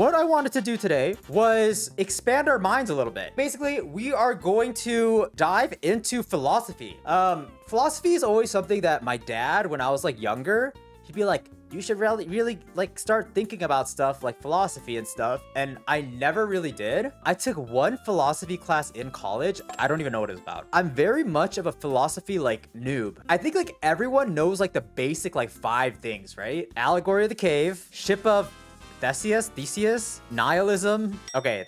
what I wanted to do today was expand our minds a little bit. Basically, we are going to dive into philosophy. Philosophy is always something that my dad, when I was like younger, he'd be like, you should really like start thinking about stuff like philosophy and stuff. And I never really did. I took one philosophy class in college. I don't even know what it's about. I'm very much of a philosophy like noob. I think like everyone knows like the basic like 5 things, right? Allegory of the cave, ship of Theseus, nihilism. Okay,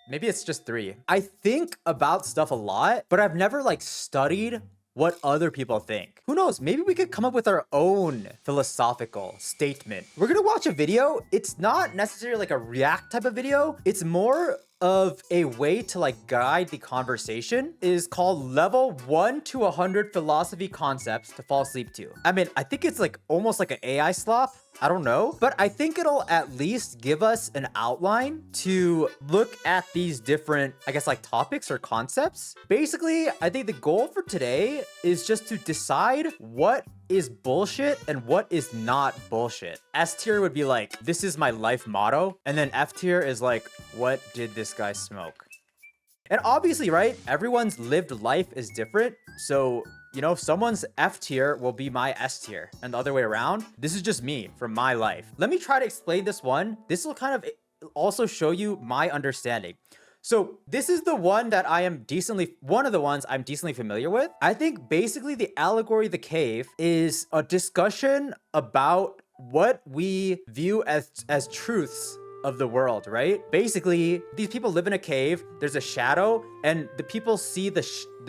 maybe it's just 3. I think about stuff a lot, but I've never like studied what other people think. Who knows? Maybe we could come up with our own philosophical statement. We're gonna watch a video. It's not necessarily like a react type of video. It's more of a way to like guide the conversation. It is called level 1 to 100 philosophy concepts to fall asleep to. I mean, I think it's like almost like an AI slop. I don't know, but I think it'll at least give us an outline to look at these different, I guess, like topics or concepts. Basically, I think the goal for today is just to decide what is bullshit and what is not bullshit. S tier would be like, this is my life motto. And then F tier is like, what did this guy smoke? And obviously, right, everyone's lived life is different. So, you know, someone's F tier will be my S tier and the other way around. This is just me from my life. Let me try to explain this one. This will kind of also show you my understanding. So this is the one that one of the ones I'm decently familiar with. I think basically the allegory of the cave is a discussion about what we view as truths of the world, right? Basically, these people live in a cave, there's a shadow, and the people see the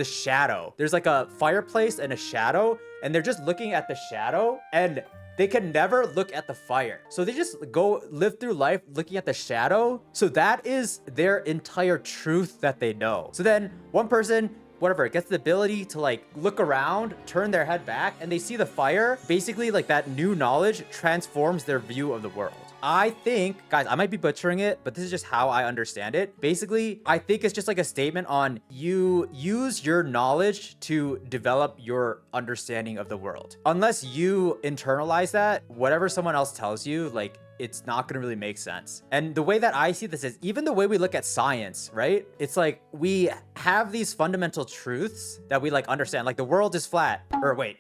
shadow. There's like a fireplace and a shadow, and they're just looking at the shadow, and they can never look at the fire. So they just go live through life looking at the shadow. So that is their entire truth that they know. So then one person, whatever, gets the ability to like look around, turn their head back, and they see the fire. Basically, like that new knowledge transforms their view of the world. I think, guys, I might be butchering it, but this is just how I understand it. Basically, I think it's just like a statement on you use your knowledge to develop your understanding of the world. Unless you internalize that, whatever someone else tells you, like, it's not gonna really make sense. And the way that I see this is even the way we look at science, right? It's like we have these fundamental truths that we like understand, like the world is flat, or wait,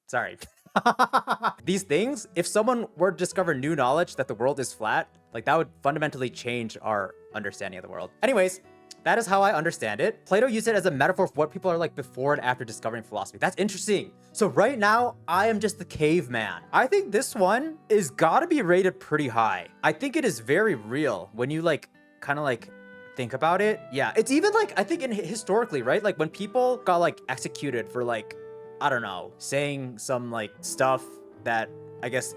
sorry. These things, if someone were to discover new knowledge that the world is flat, like that would fundamentally change our understanding of the world. Anyways, that is how I understand it. Plato used it as a metaphor for what people are like before and after discovering philosophy. That's interesting. So right now, I am just the caveman. I think this one is gotta be rated pretty high. I think it is very real when you like kind of like think about it. Yeah, it's even like, I think historically, right? Like when people got like executed for like, I don't know, saying some like stuff that I guess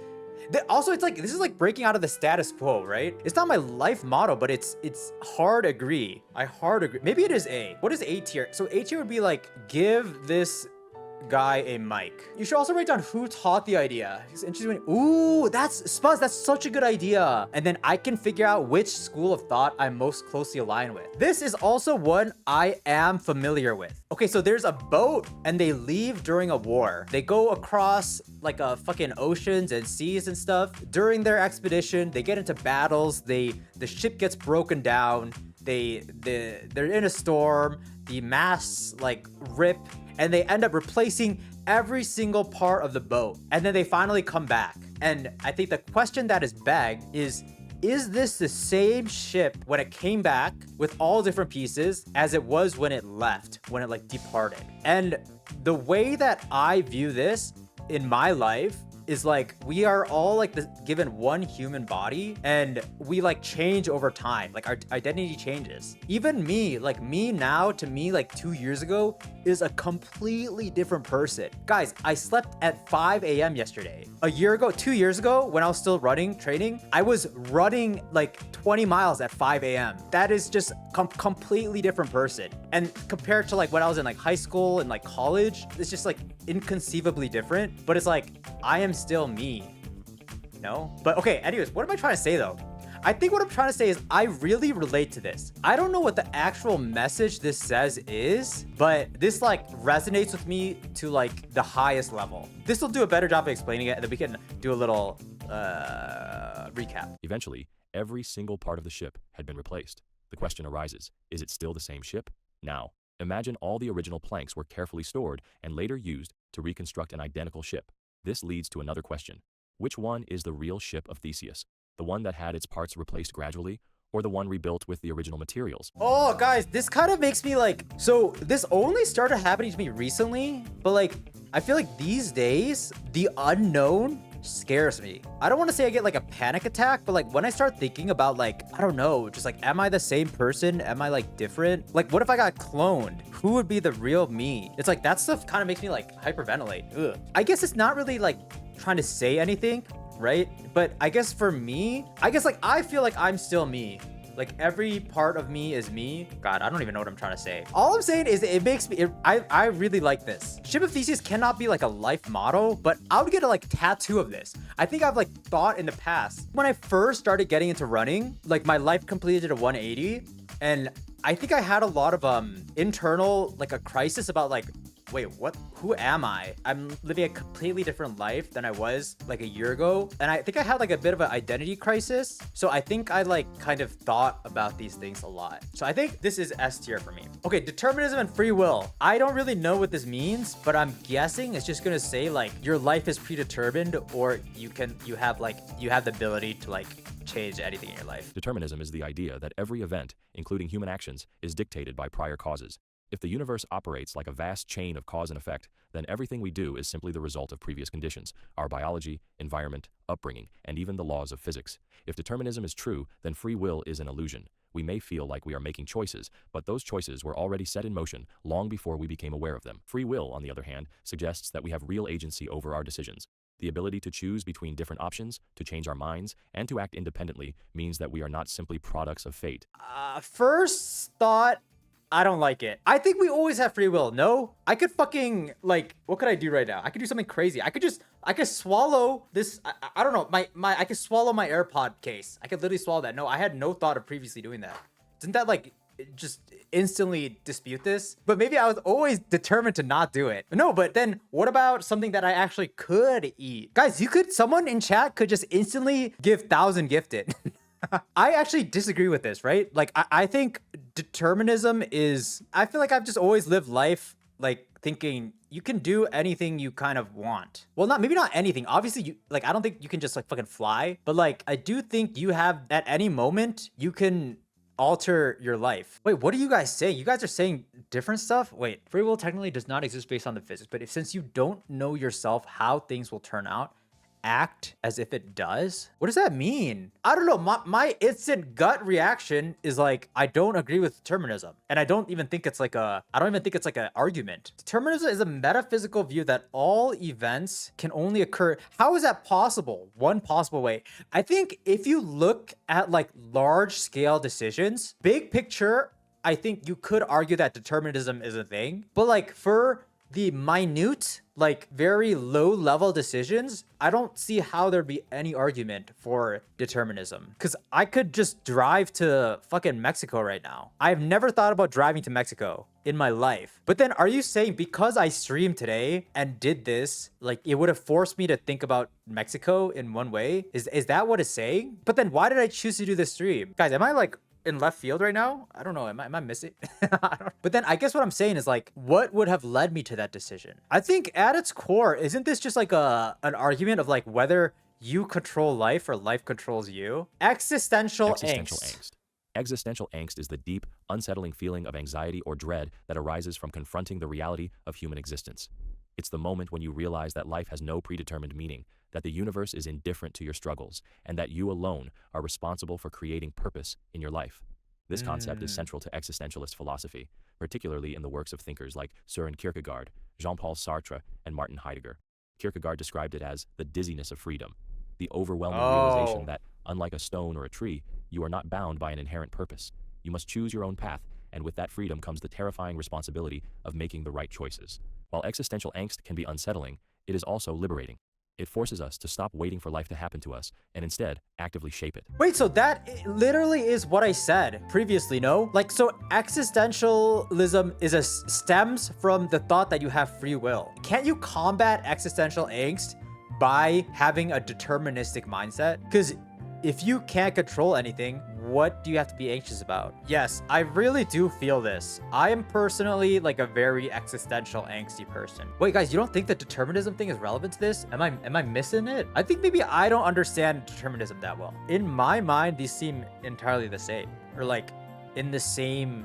also it's like this is like breaking out of the status quo, right? It's not my life motto, but it's hard agree. I hard agree. Maybe it is A. What is A tier? So A tier would be like, give this guy a mic. You should also write down who taught the idea. It's interesting. Ooh, that's Spuzz. That's such a good idea. And then I can figure out which school of thought I'm most closely aligned with. This is also one I am familiar with. Okay, so there's a boat and they leave during a war. They go across like a fucking oceans and seas and stuff. During their expedition, they get into battles. The ship gets broken down. They're in a storm. The masts like rip, and they end up replacing every single part of the boat. And then they finally come back. And I think the question that is begged is this the same ship when it came back with all different pieces as it was when it left, when it like departed? And the way that I view this in my life is like we are all like given one human body, and we like change over time. Like our identity changes. Even me, like me now to me like 2 years ago is a completely different person. Guys, I slept at 5 a.m. yesterday. A year ago, 2 years ago, when I was still training, I was running like 20 miles at 5 a.m. That is just completely different person. And compared to like when I was in like high school and like college, it's just like inconceivably different. But it's like I am still me, you know? But okay, anyways, what am I trying to say though? I think what I'm trying to say is I really relate to this. I don't know what the actual message this says is, but this like resonates with me to like the highest level. This will do a better job of explaining it, and then we can do a little recap. Eventually, Every single part of the ship had been replaced. The question arises, is it still the same ship? Now, imagine all the original planks were carefully stored and later used to reconstruct an identical ship. This leads to another question. Which one is the real ship of Theseus? The one that had its parts replaced gradually, or the one rebuilt with the original materials? Oh, guys, this kind of makes me like, so this only started happening to me recently, but like, I feel like these days, the unknown scares me. I don't want to say I get like a panic attack, but like when I start thinking about like, I don't know, just like, am I the same person? Am I like different? Like, what if I got cloned? Who would be the real me? It's like, that stuff kind of makes me like hyperventilate. Ugh. I guess it's not really like trying to say anything, right? But I guess for me, I guess like I feel like I'm still me. Like every part of me is me. God, I don't even know what I'm trying to say. All I'm saying is it makes me, I really like this. Ship of Theseus cannot be like a life motto, but I would get a like tattoo of this. I think I've like thought in the past, when I first started getting into running, like my life completed a 180. And I think I had a lot of internal, like a crisis about like, wait, what? Who am I? I'm living a completely different life than I was like a year ago. And I think I had like a bit of an identity crisis. So I think I like kind of thought about these things a lot. So I think this is S tier for me. Okay, determinism and free will. I don't really know what this means, but I'm guessing it's just gonna say like your life is predetermined, or you have the ability to like change anything in your life. Determinism is the idea that every event, including human actions, is dictated by prior causes. If the universe operates like a vast chain of cause and effect, then everything we do is simply the result of previous conditions, our biology, environment, upbringing, and even the laws of physics. If determinism is true, then free will is an illusion. We may feel like we are making choices, but those choices were already set in motion long before we became aware of them. Free will, on the other hand, suggests that we have real agency over our decisions. The ability to choose between different options, to change our minds, and to act independently means that we are not simply products of fate. First thought, I don't like it. I think we always have free will. No, I could fucking like, what could I do right now? I could do something crazy. I could swallow this. I don't know. I could swallow my AirPod case. I could literally swallow that. No, I had no thought of previously doing that. Didn't that like just instantly dispute this? But maybe I was always determined to not do it. No, but then what about something that I actually could eat? Guys, someone in chat could just instantly give 1,000 gifted. I actually disagree with this, right? Like, I think determinism is, I feel like I've just always lived life like thinking you can do anything you kind of want. Well, maybe not anything. Obviously, I don't think you can just like fucking fly, but like, I do think you have at any moment, you can alter your life. Wait, what are you guys saying? You guys are saying different stuff? Wait, free will technically does not exist based on the physics, but since you don't know yourself how things will turn out, act as if it does? What does that mean? I don't know. My instant gut reaction is like, I don't agree with determinism. And I don't even think it's like an argument. Determinism is a metaphysical view that all events can only occur. How is that possible? One possible way. I think if you look at like large scale decisions, big picture, I think you could argue that determinism is a thing. But like for the minute, like very low level decisions, I don't see how there'd be any argument for determinism. Because I could just drive to fucking Mexico right now. I've never thought about driving to Mexico in my life. But then are you saying because I streamed today and did this, like it would have forced me to think about Mexico in one way? Is that what it's saying? But then why did I choose to do this stream? Guys, am I like in left field right now? I don't know. Am I missing? But then I guess what I'm saying is like, what would have led me to that decision? I think at its core, isn't this just like an argument of like whether you control life or life controls you? Existential angst. Existential angst is the deep, unsettling feeling of anxiety or dread that arises from confronting the reality of human existence. It's the moment when you realize that life has no predetermined meaning, that the universe is indifferent to your struggles, and that you alone are responsible for creating purpose in your life. This concept is central to existentialist philosophy, particularly in the works of thinkers like Søren Kierkegaard, Jean-Paul Sartre, and Martin Heidegger. Kierkegaard described it as the dizziness of freedom, the overwhelming realization that, unlike a stone or a tree, you are not bound by an inherent purpose. You must choose your own path, and with that freedom comes the terrifying responsibility of making the right choices. While existential angst can be unsettling, it is also liberating. It forces us to stop waiting for life to happen to us and instead actively shape it. Wait, so that literally is what I said previously, no? Like, so existentialism stems from the thought that you have free will. Can't you combat existential angst by having a deterministic mindset? Because if you can't control anything, what do you have to be anxious about? Yes, I really do feel this. I am personally like a very existential angsty person. Wait, guys, you don't think the determinism thing is relevant to this? Am I missing it? I think maybe I don't understand determinism that well. In my mind, these seem entirely the same, or like in the same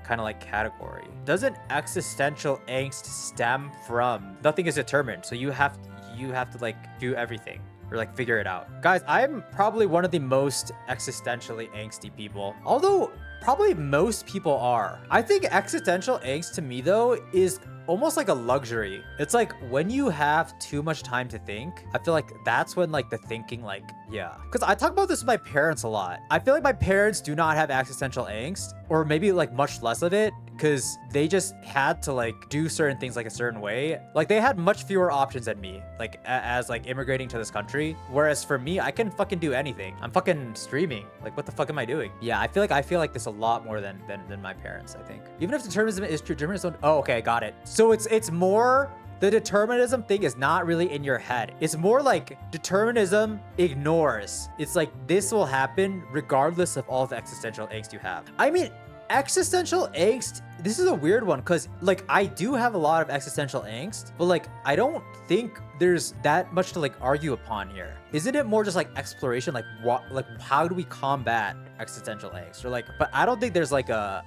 kind of like category. Doesn't existential angst stem from nothing is determined, so you have to like do everything or like figure it out? Guys, I'm probably one of the most existentially angsty people, although probably most people are. I think existential angst to me though is almost like a luxury. It's like when you have too much time to think, I feel like that's when like the thinking, like, yeah. Because I talk about this with my parents a lot. I feel like my parents do not have existential angst, or maybe like much less of it, because they just had to like do certain things like a certain way. Like they had much fewer options than me, like as like immigrating to this country. Whereas for me, I can fucking do anything. I'm fucking streaming. Like what the fuck am I doing? Yeah, I feel like this a lot more than my parents, I think. Even if determinism is true, determinism, oh, okay, got it. So it's more, the determinism thing is not really in your head. It's more like determinism ignores. It's like this will happen regardless of all the existential angst you have. I mean, existential angst, this is a weird one because like I do have a lot of existential angst, but like I don't think there's that much to like argue upon here. Isn't it more just like exploration, like what, like how do we combat existential angst, or like, but I don't think there's like a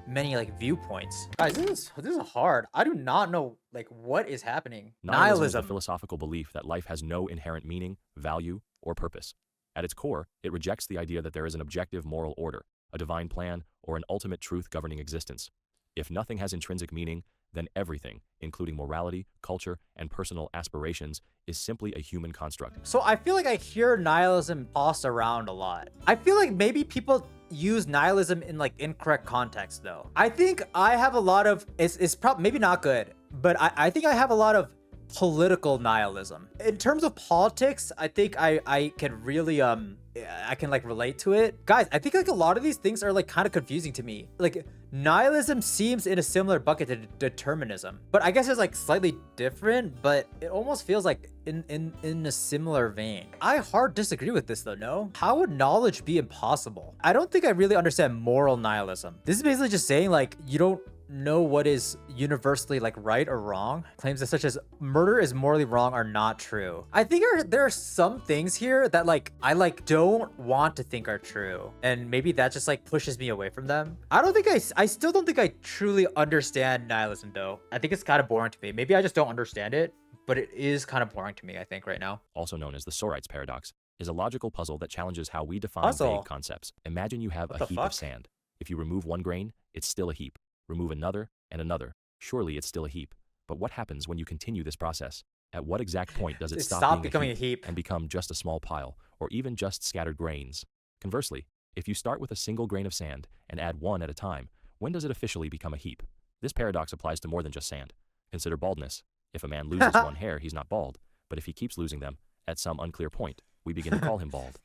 many like viewpoints. Guys, this is hard. I do not know like what is happening. Nihilism is the philosophical belief that life has no inherent meaning, value, or purpose. At its core, it rejects the idea that there is an objective moral order, a divine plan, or an ultimate truth governing existence. If nothing has intrinsic meaning, then everything, including morality, culture, and personal aspirations, is simply a human construct. So I feel like I hear nihilism tossed around a lot. I feel like maybe people use nihilism in like incorrect context though. I think I have a lot of, it's probably maybe not good, but I think I have a lot of political nihilism. In terms of politics, I think I can really I can like relate to it. Guys, I think like a lot of these things are like kind of confusing to me. Like nihilism seems in a similar bucket to determinism, but I guess it's like slightly different, but it almost feels like in a similar vein. I hard disagree with this though, no? How would knowledge be impossible? I don't think I really understand moral nihilism. This is basically just saying like you don't know what is universally like right or wrong. Claims such as murder is morally wrong are not true. I think there are some things here that like I like don't want to think are true, and maybe that just like pushes me away from them. I still don't think I truly understand nihilism though. I think it's kind of boring to me. Maybe I just don't understand it, but it is kind of boring to me, I think, right now. Also known as the Sorites paradox, is a logical puzzle that challenges how we define vague concepts. Imagine you have a heap of sand. If you remove one grain, it's still a heap. Remove another and another. Surely it's still a heap. But what happens when you continue this process? At what exact point does it stop becoming a heap and become just a small pile, or even just scattered grains? Conversely, if you start with a single grain of sand and add one at a time, when does it officially become a heap? This paradox applies to more than just sand. Consider baldness. If a man loses one hair, he's not bald. But if he keeps losing them, at some unclear point, we begin to call him bald.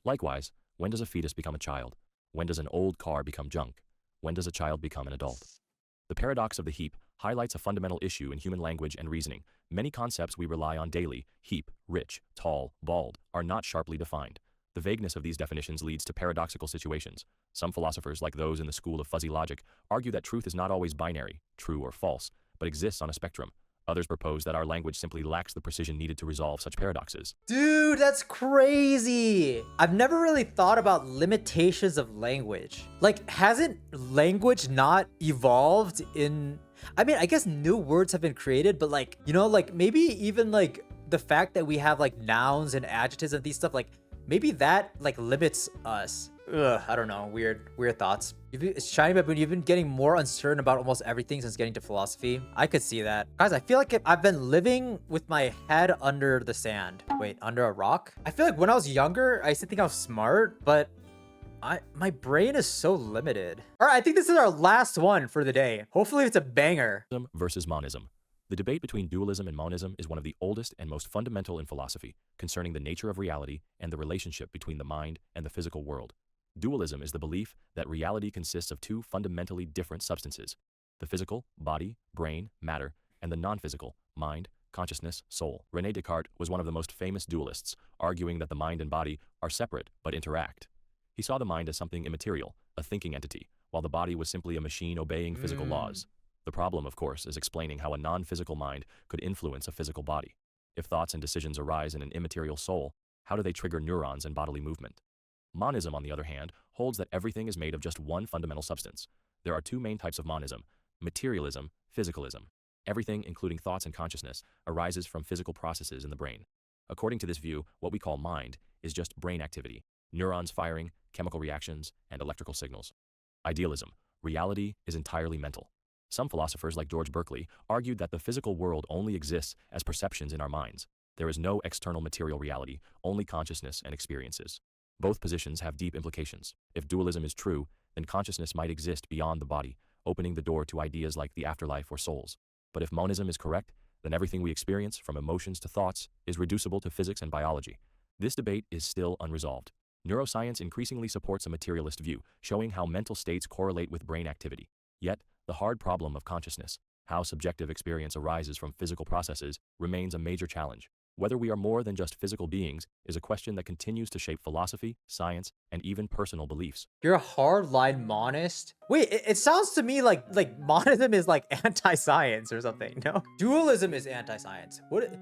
Likewise, when does a fetus become a child? When does an old car become junk? When does a child become an adult? The paradox of the heap highlights a fundamental issue in human language and reasoning. Many concepts we rely on daily, heap, rich, tall, bald, are not sharply defined. The vagueness of these definitions leads to paradoxical situations. Some philosophers, like those in the school of fuzzy logic, argue that truth is not always binary, true or false, but exists on a spectrum. Others propose that our language simply lacks the precision needed to resolve such paradoxes. Dude, that's crazy. I've never really thought about limitations of language. Like, hasn't language not evolved in... I mean, I guess new words have been created, but like, you know, like maybe even like the fact that we have like nouns and adjectives and these stuff, like maybe that like limits us. Ugh, I don't know. Weird thoughts. Shiny Baboon, you've been getting more uncertain about almost everything since getting to philosophy. I could see that. Guys, I feel like I've been living with my head under the sand. Wait, under a rock? I feel like when I was younger, I used to think I was smart, but my brain is so limited. All right, I think this is our last one for the day. Hopefully it's a banger. Versus monism. The debate between dualism and monism is one of the oldest and most fundamental in philosophy, concerning the nature of reality and the relationship between the mind and the physical world. Dualism is the belief that reality consists of two fundamentally different substances: the physical, body, brain, matter, and the non-physical, mind, consciousness, soul. René Descartes was one of the most famous dualists, arguing that the mind and body are separate but interact. He saw the mind as something immaterial, a thinking entity, while the body was simply a machine obeying physical laws. The problem, of course, is explaining how a non-physical mind could influence a physical body. If thoughts and decisions arise in an immaterial soul, how do they trigger neurons and bodily movement? Monism, on the other hand, holds that everything is made of just one fundamental substance. There are two main types of monism: materialism, physicalism. Everything, including thoughts and consciousness, arises from physical processes in the brain. According to this view, what we call mind is just brain activity, neurons firing, chemical reactions, and electrical signals. Idealism. Reality is entirely mental. Some philosophers, like George Berkeley, argued that the physical world only exists as perceptions in our minds. There is no external material reality, only consciousness and experiences. Both positions have deep implications. If dualism is true, then consciousness might exist beyond the body, opening the door to ideas like the afterlife or souls. But if monism is correct, then everything we experience, from emotions to thoughts, is reducible to physics and biology. This debate is still unresolved. Neuroscience increasingly supports a materialist view, showing how mental states correlate with brain activity. Yet, the hard problem of consciousness, how subjective experience arises from physical processes, remains a major challenge. Whether we are more than just physical beings is a question that continues to shape philosophy, science, and even personal beliefs. You're a hardline monist? Wait, it sounds to me like monism is like anti-science or something, no? Dualism is anti-science. What?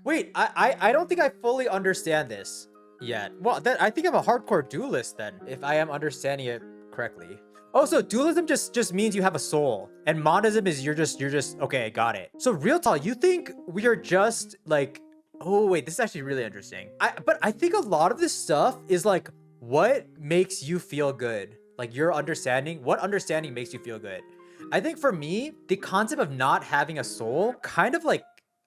Wait, I don't think I fully understand this yet. Well, then I think I'm a hardcore dualist then, if I am understanding it correctly. Oh, so dualism just means you have a soul, and monism is you're just okay, got it. So real talk, you think we are just like, oh wait, this is actually really interesting. But I think a lot of this stuff is like, what makes you feel good? Like your understanding, what understanding makes you feel good? I think for me, the concept of not having a soul kind of like,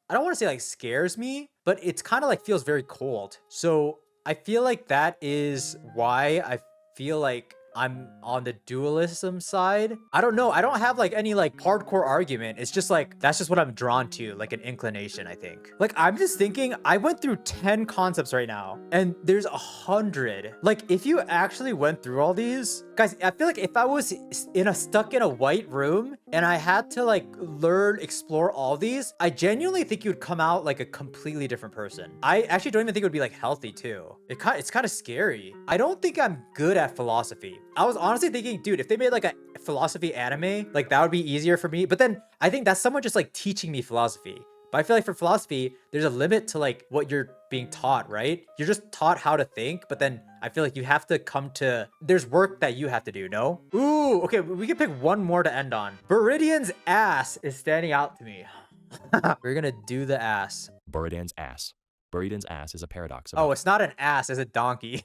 I don't want to say like scares me, but it's kind of like feels very cold. So I feel like that is why I feel like I'm on the dualism side. I don't know. I don't have like any like hardcore argument. It's just like, that's just what I'm drawn to, like an inclination, I think. Like, I'm just thinking, I went through 10 concepts right now and there's 100. Like, if you actually went through all these, guys, I feel like if I was stuck in a white room and I had to like explore all these, I genuinely think you'd come out like a completely different person. I actually don't even think it would be like healthy too. It's kind of scary. I don't think I'm good at philosophy. I was honestly thinking, dude, if they made like a philosophy anime, like that would be easier for me. But then I think that's someone just like teaching me philosophy. But I feel like for philosophy, there's a limit to like what you're being taught, right? You're just taught how to think, but then I feel like you have to there's work that you have to do, no? Ooh, okay, we can pick one more to end on. Buridan's ass is standing out to me. We're gonna do the ass. Buridan's ass. Buridan's ass is a paradox Oh, about it's not an ass, it's a donkey.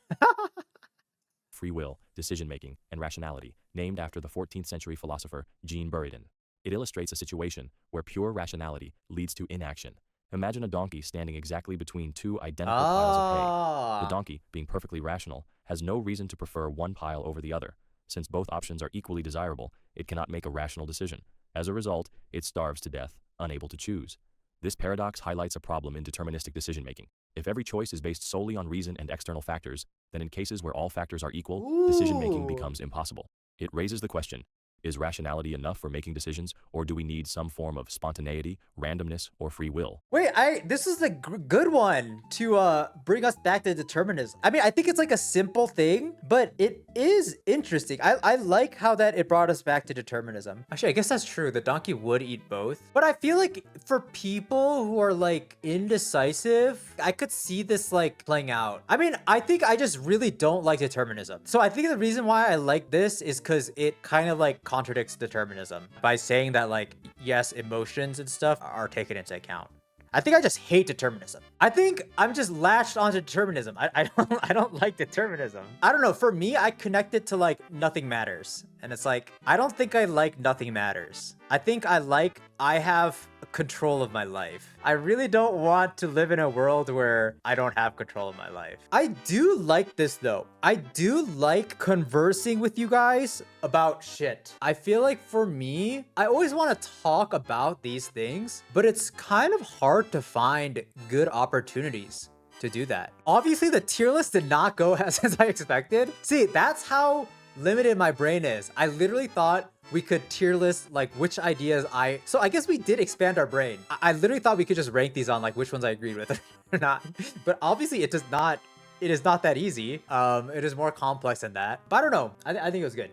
free will, decision-making, and rationality, named after the 14th century philosopher Jean Buridan. It illustrates a situation where pure rationality leads to inaction. Imagine a donkey standing exactly between two identical piles of hay. The donkey, being perfectly rational, has no reason to prefer one pile over the other. Since both options are equally desirable, it cannot make a rational decision. As a result, it starves to death, unable to choose. This paradox highlights a problem in deterministic decision-making. If every choice is based solely on reason and external factors, then in cases where all factors are equal, decision-making becomes impossible. It raises the question, is rationality enough for making decisions, or do we need some form of spontaneity, randomness, or free will? Wait, this is a good one to bring us back to determinism. I mean, I think it's like a simple thing, but it is interesting. I like how that it brought us back to determinism. Actually, I guess that's true. The donkey would eat both. But I feel like for people who are like indecisive, I could see this like playing out. I mean, I think I just really don't like determinism. So I think the reason why I like this is because it kind of like contradicts determinism by saying that like, yes, emotions and stuff are taken into account. I think I just hate determinism. I think I'm just latched onto determinism. I don't like determinism. I don't know. For me, I connect it to like nothing matters. And it's like, I don't think I like nothing matters. I think I have control of my life. I really don't want to live in a world where I don't have control of my life. I do like this though. I do like conversing with you guys about shit. I feel like for me, I always want to talk about these things, but it's kind of hard to find good opportunities to do that. Obviously, the tier list did not go as I expected. See, that's how limited my brain is. I literally thought we could tier list like which ideas so I guess we did expand our brain. I literally thought we could just rank these on like which ones I agreed with or not. But obviously it does not, it is not that easy. It is more complex than that. But I don't know. I think it was good.